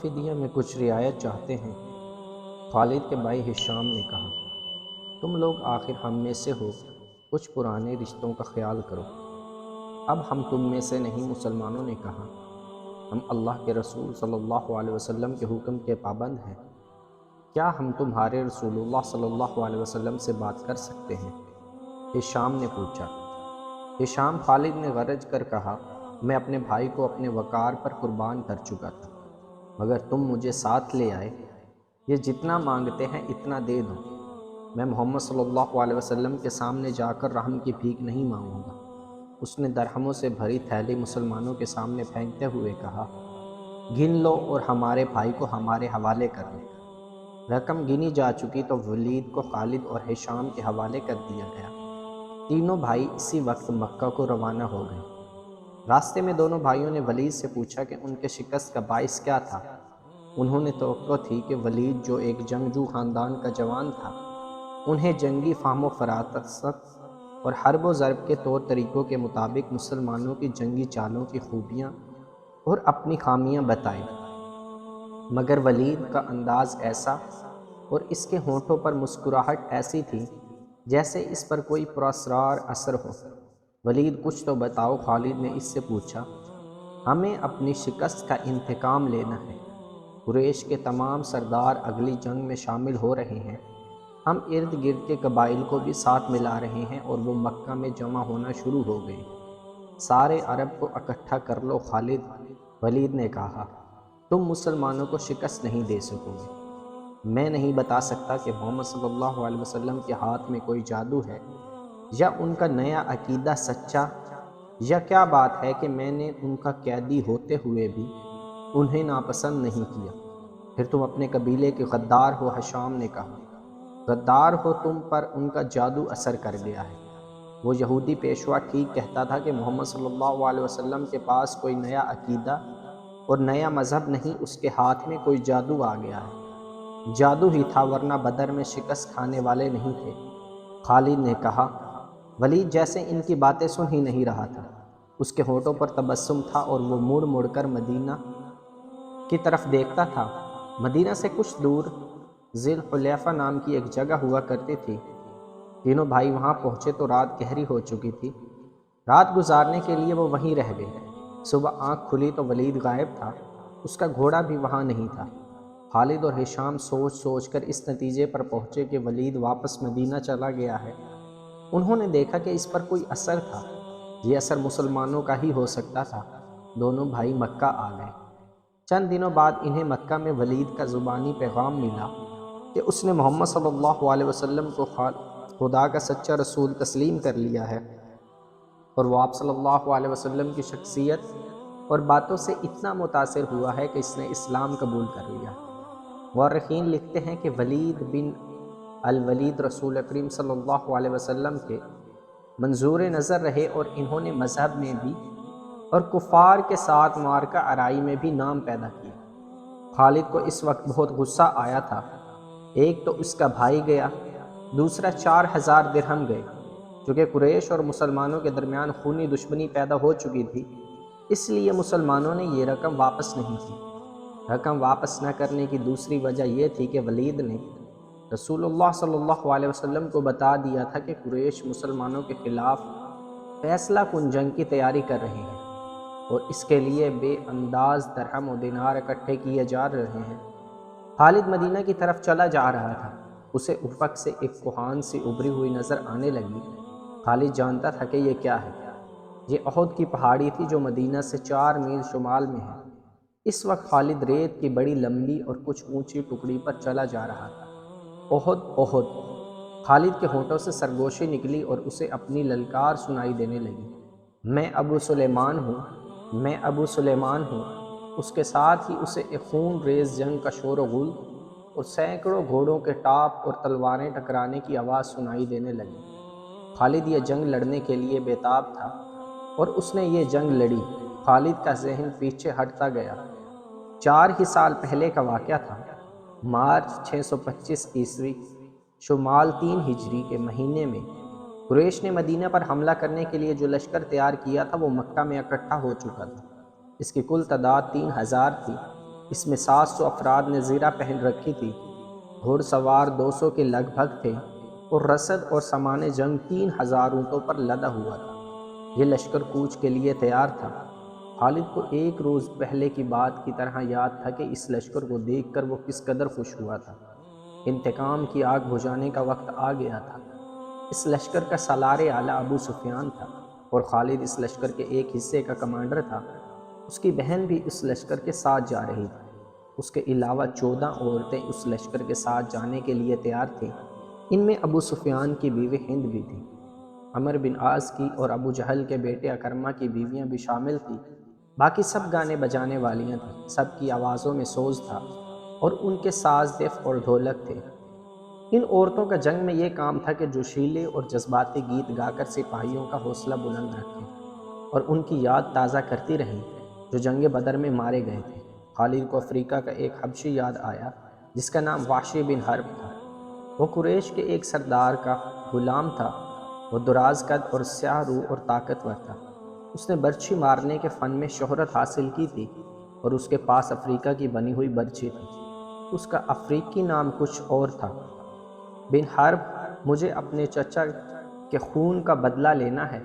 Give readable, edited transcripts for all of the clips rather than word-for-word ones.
فدیہ میں کچھ رعایت چاہتے ہیں۔ خالد کے بھائی ہشام نے کہا، تم لوگ آخر ہم میں سے ہو، کچھ پرانے رشتوں کا خیال کرو۔ اب ہم تم میں سے نہیں۔ مسلمانوں نے کہا، ہم اللہ کے رسول صلی اللہ علیہ وسلم کے حکم کے پابند ہیں، کیا ہم تمہارے رسول اللہ صلی اللہ علیہ وسلم سے بات کر سکتے ہیں؟ ہشام نے پوچھا۔ خالد نے غرض کر کہا، میں اپنے بھائی کو اپنے وقار پر قربان کر چکا تھا، مگر تم مجھے ساتھ لے آئے، یہ جتنا مانگتے ہیں اتنا دے دو۔ میں محمد صلی اللہ علیہ وسلم کے سامنے جا کر رحم کی بھیک نہیں مانگوں گا۔ اس نے درہموں سے بھری تھیلی مسلمانوں کے سامنے پھینکتے ہوئے کہا، گن لو اور ہمارے بھائی کو ہمارے حوالے کر دو۔ رقم گنی جا چکی تو ولید کو خالد اور ہشام کے حوالے کر دیا گیا۔ تینوں بھائی اسی وقت مکہ کو روانہ ہو گئے۔ راستے میں دونوں بھائیوں نے ولید سے پوچھا کہ ان کے شکست کا باعث کیا تھا۔ انہوں نے توقع تھی کہ ولید جو ایک جنگجو خاندان کا جوان تھا، انہیں جنگی فہم و فراست اور حرب و ضرب کے طور طریقوں کے مطابق مسلمانوں کی جنگی چالوں کی خوبیاں اور اپنی خامیاں بتائیں، مگر ولید کا انداز ایسا اور اس کے ہونٹوں پر مسکراہٹ ایسی تھی جیسے اس پر کوئی پراسرار اثر ہو۔ ولید کچھ تو بتاؤ، خالد نے اس سے پوچھا۔ ہمیں اپنی شکست کا انتقام لینا ہے۔ قریش کے تمام سردار اگلی جنگ میں شامل ہو رہے ہیں۔ ہم ارد گرد کے قبائل کو بھی ساتھ ملا رہے ہیں اور وہ مکہ میں جمع ہونا شروع ہو گئے۔ سارے عرب کو اکٹھا کر لو خالد، ولید نے کہا، تم مسلمانوں کو شکست نہیں دے سکو گے۔ میں نہیں بتا سکتا کہ محمد صلی اللہ علیہ وسلم کے ہاتھ میں کوئی جادو ہے یا ان کا نیا عقیدہ سچا، یا کیا بات ہے کہ میں نے ان کا قیدی ہوتے ہوئے بھی انہیں ناپسند نہیں کیا۔ پھر تم اپنے قبیلے کے غدار ہو، ہشام نے کہا۔ غدار ہو تم پر ان کا جادو اثر کر گیا ہے۔ وہ یہودی پیشوا ٹھیک کہتا تھا کہ محمد صلی اللہ علیہ وسلم کے پاس کوئی نیا عقیدہ اور نیا مذہب نہیں، اس کے ہاتھ میں کوئی جادو آ گیا ہے۔ جادو ہی تھا، ورنہ بدر میں شکست کھانے والے نہیں تھے۔ خالد نے کہا۔ ولید جیسے ان کی باتیں سن ہی نہیں رہا تھا۔ اس کے ہونٹوں پر تبسم تھا اور وہ مڑ مڑ کر مدینہ کی طرف دیکھتا تھا۔ مدینہ سے کچھ دور ذی الحلیفہ نام کی ایک جگہ ہوا کرتی تھی۔ تینوں بھائی وہاں پہنچے تو رات گہری ہو چکی تھی۔ رات گزارنے کے لیے وہ وہیں رہ گئے۔ صبح آنکھ کھلی تو ولید غائب تھا، اس کا گھوڑا بھی وہاں نہیں تھا۔ خالد اور ہشام سوچ سوچ کر اس نتیجے پر پہنچے کہ ولید واپس مدینہ چلا گیا ہے۔ انہوں نے دیکھا کہ اس پر کوئی اثر تھا، یہ اثر مسلمانوں کا ہی ہو سکتا تھا۔ دونوں بھائی مکہ آ گئے۔ چند دنوں بعد انہیں مکہ میں ولید کا زبانی پیغام ملا کہ اس نے محمد صلی اللہ علیہ وسلم کو خدا کا سچا رسول تسلیم کر لیا ہے، اور وہ آپ صلی اللہ علیہ وسلم کی شخصیت اور باتوں سے اتنا متاثر ہوا ہے کہ اس نے اسلام قبول کر لیا۔ مورخین لکھتے ہیں کہ ولید بن الولید رسول اکرم صلی اللہ علیہ وسلم کے منظور نظر رہے، اور انہوں نے مذہب میں بھی اور کفار کے ساتھ معرکہ آرائی میں بھی نام پیدا کیا۔ خالد کو اس وقت بہت غصہ آیا تھا۔ ایک تو اس کا بھائی گیا، دوسرا 4000 درہم گئے۔ چونکہ قریش اور مسلمانوں کے درمیان خونی دشمنی پیدا ہو چکی تھی، اس لیے مسلمانوں نے یہ رقم واپس نہیں کی۔ رقم واپس نہ کرنے کی دوسری وجہ یہ تھی کہ ولید نے رسول اللہ صلی اللہ علیہ وسلم کو بتا دیا تھا کہ قریش مسلمانوں کے خلاف فیصلہ کن جنگ کی تیاری کر رہے ہیں، اور اس کے لیے بے انداز درہم و دینار اکٹھے کیے جا رہے ہیں۔ خالد مدینہ کی طرف چلا جا رہا تھا۔ اسے افق سے ایک کوہان سی ابھری ہوئی نظر آنے لگی۔ خالد جانتا تھا کہ یہ کیا ہے۔ یہ احد کی پہاڑی تھی جو مدینہ سے 4 میل شمال میں ہے۔ اس وقت خالد ریت کی بڑی لمبی اور کچھ اونچی ٹکڑی پر چلا جا رہا تھا۔ احد، احد! خالد کے ہونٹوں سے سرگوشی نکلی اور اسے اپنی للکار سنائی دینے لگی، میں ابو سلیمان ہوں، میں ابو سلیمان ہوں۔ اس کے ساتھ ہی اسے ایک خون ریز جنگ کا شور و غل اور سینکڑوں گھوڑوں کے ٹاپ اور تلواریں ٹکرانے کی آواز سنائی دینے لگی۔ خالد یہ جنگ لڑنے کے لیے بیتاب تھا، اور اس نے یہ جنگ لڑی۔ خالد کا ذہن پیچھے ہٹتا گیا۔ 4 ہی سال پہلے کا واقعہ تھا۔ مارچ 625 عیسوی شمال 3 ہجری کے مہینے میں قریش نے مدینہ پر حملہ کرنے کے لیے جو لشکر تیار کیا تھا وہ مکہ میں اکٹھا ہو چکا تھا۔ اس کی کل تعداد 3000 تھی۔ اس میں 700 افراد نے زیرہ پہن رکھی تھی، گھوڑ سوار 200 کے لگ بھگ تھے، اور رسد اور سامان جنگ 3000 اونٹوں پر لدا ہوا تھا۔ یہ لشکر کوچ کے لیے تیار تھا۔ خالد کو ایک روز پہلے کی بات کی طرح یاد تھا کہ اس لشکر کو دیکھ کر وہ کس قدر خوش ہوا تھا۔ انتقام کی آگ بجھانے کا وقت آ گیا تھا۔ اس لشکر کا سالار اعلیٰ ابو سفیان تھا، اور خالد اس لشکر کے ایک حصے کا کمانڈر تھا۔ اس کی بہن بھی اس لشکر کے ساتھ جا رہی تھی۔ اس کے علاوہ 14 عورتیں اس لشکر کے ساتھ جانے کے لیے تیار تھیں۔ ان میں ابو سفیان کی بیوی ہند بھی تھی۔ عمر بن عاص کی اور ابو جہل کے بیٹے اکرمہ کی بیویاں بھی شامل تھیں۔ باقی سب گانے بجانے والیاں تھیں۔ سب کی آوازوں میں سوز تھا، اور ان کے ساز، دف اور ڈھولک تھے۔ ان عورتوں کا جنگ میں یہ کام تھا کہ جوشیلے اور جذباتی گیت گا کر سپاہیوں کا حوصلہ بلند رکھیں، اور ان کی یاد تازہ کرتی رہیں جو جنگ بدر میں مارے گئے تھے۔ خالد کو افریقہ کا ایک حبشی یاد آیا جس کا نام وحشی بن حرب تھا۔ وہ قریش کے ایک سردار کا غلام تھا۔ وہ دراز قد اور سیاہ رو اور طاقتور تھا۔ اس نے برچھی مارنے کے فن میں شہرت حاصل کی تھی، اور اس کے پاس افریقہ کی بنی ہوئی برچھی تھی۔ اس کا افریقی نام کچھ اور تھا۔ بن حرب: مجھے اپنے چچا کے خون کا بدلہ لینا ہے۔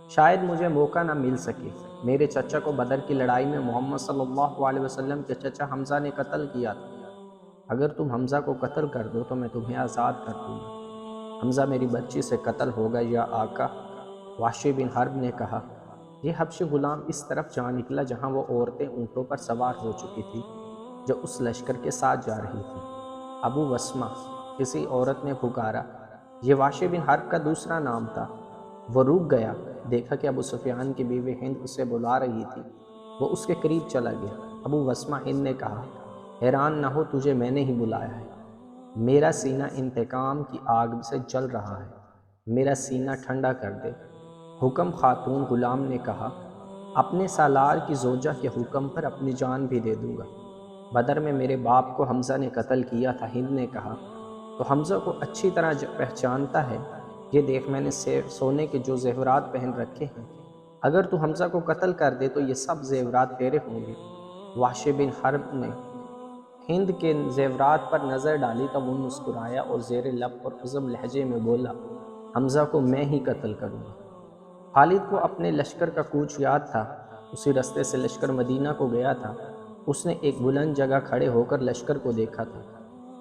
شاید مجھے موقع نہ مل سکے۔ میرے چچا کو بدر کی لڑائی میں محمد صلی اللہ علیہ وسلم کے چچا حمزہ نے قتل کیا تھا۔ اگر تم حمزہ کو قتل کر دو تو میں تمہیں آزاد کر دوں گا۔ حمزہ میری برچی سے قتل ہوگا یا آقا؟ وحشی بن حرب نے کہا۔ یہ حبشی غلام اس طرف جا نکلا جہاں وہ عورتیں اونٹوں پر سوار ہو چکی تھی جو اس لشکر کے ساتھ جا رہی تھی۔ ابو وسمہ: کسی عورت نے پکارا۔ یہ وحشی بن حرب کا دوسرا نام تھا۔ وہ رک گیا، دیکھا کہ ابو سفیان کی بیوی ہند اسے بلا رہی تھی۔ وہ اس کے قریب چلا گیا۔ ابو وسمہ ہند نے کہا، حیران نہ ہو، تجھے میں نے ہی بلایا ہے۔ میرا سینہ انتقام کی آگ سے جل رہا ہے، میرا سینہ ٹھنڈا کر دے۔ حکم خاتون غلام نے کہا، اپنے سالار کی زوجہ کے حکم پر اپنی جان بھی دے دوں گا۔ بدر میں میرے باپ کو حمزہ نے قتل کیا تھا، ہند نے کہا۔ تو حمزہ کو اچھی طرح پہچانتا ہے۔ یہ دیکھ، میں نے سونے کے جو زیورات پہن رکھے ہیں، اگر تو حمزہ کو قتل کر دے تو یہ سب زیورات تیرے ہوں گے۔ وحشی بن حرب نے ہند کے زیورات پر نظر ڈالی تو وہ مسکرایا اور زیر لب اور عزم لہجے میں بولا، حمزہ کو میں ہی قتل کروں گا۔ خالد کو اپنے لشکر کا کوچ یاد تھا۔ اسی رستے سے لشکر مدینہ کو گیا تھا۔ اس نے ایک بلند جگہ کھڑے ہو کر لشکر کو دیکھا تھا۔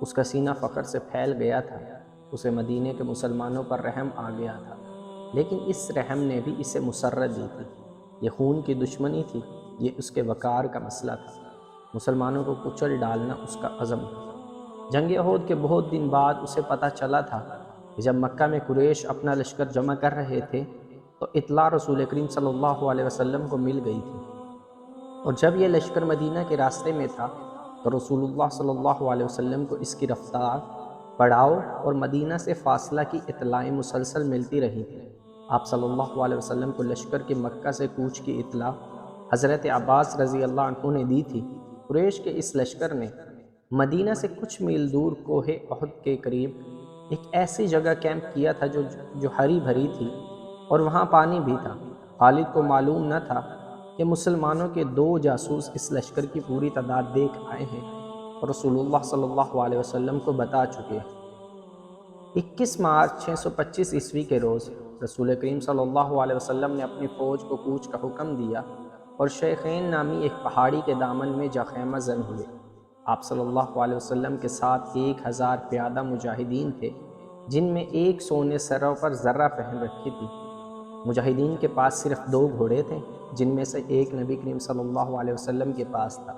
اس کا سینہ فخر سے پھیل گیا تھا۔ اسے مدینے کے مسلمانوں پر رحم آ گیا تھا، لیکن اس رحم نے بھی اسے مسرت دی تھی۔ یہ خون کی دشمنی تھی، یہ اس کے وقار کا مسئلہ تھا۔ مسلمانوں کو کچل ڈالنا اس کا عزم تھا۔ جنگ احد کے بہت دن بعد اسے پتہ چلا تھا کہ جب مکہ میں قریش اپنا لشکر جمع کر رہے تھے تو اطلاع رسول کریم صلی اللہ علیہ وسلم کو مل گئی تھی، اور جب یہ لشکر مدینہ کے راستے میں تھا تو رسول اللہ صلی اللہ علیہ وسلم کو اس کی رفتار، پڑاؤ اور مدینہ سے فاصلہ کی اطلاعیں مسلسل ملتی رہی تھیں۔ آپ صلی اللہ علیہ وسلم کو لشکر کے مکہ سے کوچ کی اطلاع حضرت عباس رضی اللہ عنہ نے دی تھی۔ قریش کے اس لشکر نے مدینہ سے کچھ میل دور کوہ احد کے قریب ایک ایسی جگہ کیمپ کیا تھا جو ہری بھری تھی، اور وہاں پانی بھی تھا۔ خالد کو معلوم نہ تھا کہ مسلمانوں کے 2 جاسوس اس لشکر کی پوری تعداد دیکھ آئے ہیں اور رسول اللہ صلی اللہ علیہ وسلم کو بتا چکے ہیں۔ 21 مارچ 625 عیسوی کے روز رسول کریم صلی اللہ علیہ وسلم نے اپنی فوج کو کوچ کا حکم دیا اور شیخین نامی ایک پہاڑی کے دامن میں جا خیمہ زن ہوئے۔ آپ صلی اللہ علیہ وسلم کے ساتھ 1000 پیادہ مجاہدین تھے، جن میں ایک سونے سروں پر ذرہ پہن رکھی تھی۔ مجاہدین کے پاس صرف 2 گھوڑے تھے، جن میں سے ایک نبی کریم صلی اللہ علیہ وسلم کے پاس تھا۔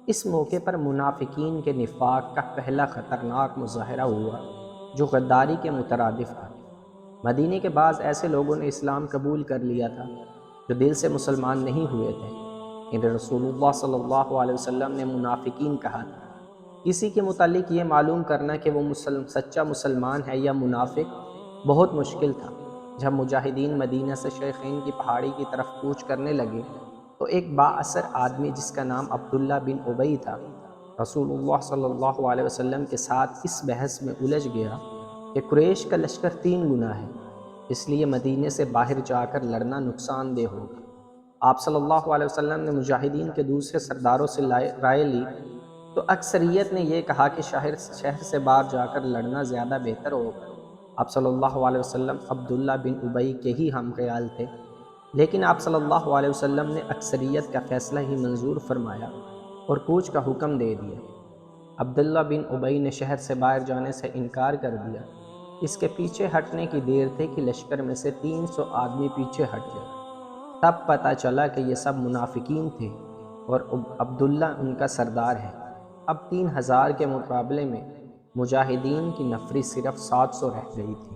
اس موقع پر منافقین کے نفاق کا پہلا خطرناک مظاہرہ ہوا جو غداری کے مترادف تھا۔ مدینے کے بعض ایسے لوگوں نے اسلام قبول کر لیا تھا جو دل سے مسلمان نہیں ہوئے تھے۔ انہیں رسول اللہ صلی اللہ علیہ وسلم نے منافقین کہا تھا۔ کسی کے متعلق یہ معلوم کرنا کہ وہ سچا مسلمان ہے یا منافق بہت مشکل تھا۔ جب مجاہدین مدینہ سے شیخین کی پہاڑی کی طرف کوچ کرنے لگے تو ایک با اثر آدمی جس کا نام عبداللہ بن ابی تھا، رسول اللہ صلی اللہ علیہ وسلم کے ساتھ اس بحث میں الجھ گیا کہ قریش کا لشکر 3 گنا ہے، اس لیے مدینے سے باہر جا کر لڑنا نقصان دہ ہوگا۔ آپ صلی اللہ علیہ وسلم نے مجاہدین کے دوسرے سرداروں سے رائے لی تو اکثریت نے یہ کہا کہ شہر سے باہر جا کر لڑنا زیادہ بہتر ہوگا۔ آپ صلی اللہ علیہ وسلم عبداللہ بن ابی کے ہی ہم خیال تھے، لیکن آپ صلی اللہ علیہ وسلم نے اکثریت کا فیصلہ ہی منظور فرمایا اور کوچ کا حکم دے دیا۔ عبداللہ بن ابی نے شہر سے باہر جانے سے انکار کر دیا۔ اس کے پیچھے ہٹنے کی دیر تھی کہ لشکر میں سے 300 آدمی پیچھے ہٹ گئے۔ تب پتہ چلا کہ یہ سب منافقین تھے اور عبداللہ ان کا سردار ہے۔ اب 3000 کے مقابلے میں مجاہدین کی نفری صرف 700 رہ گئی تھی۔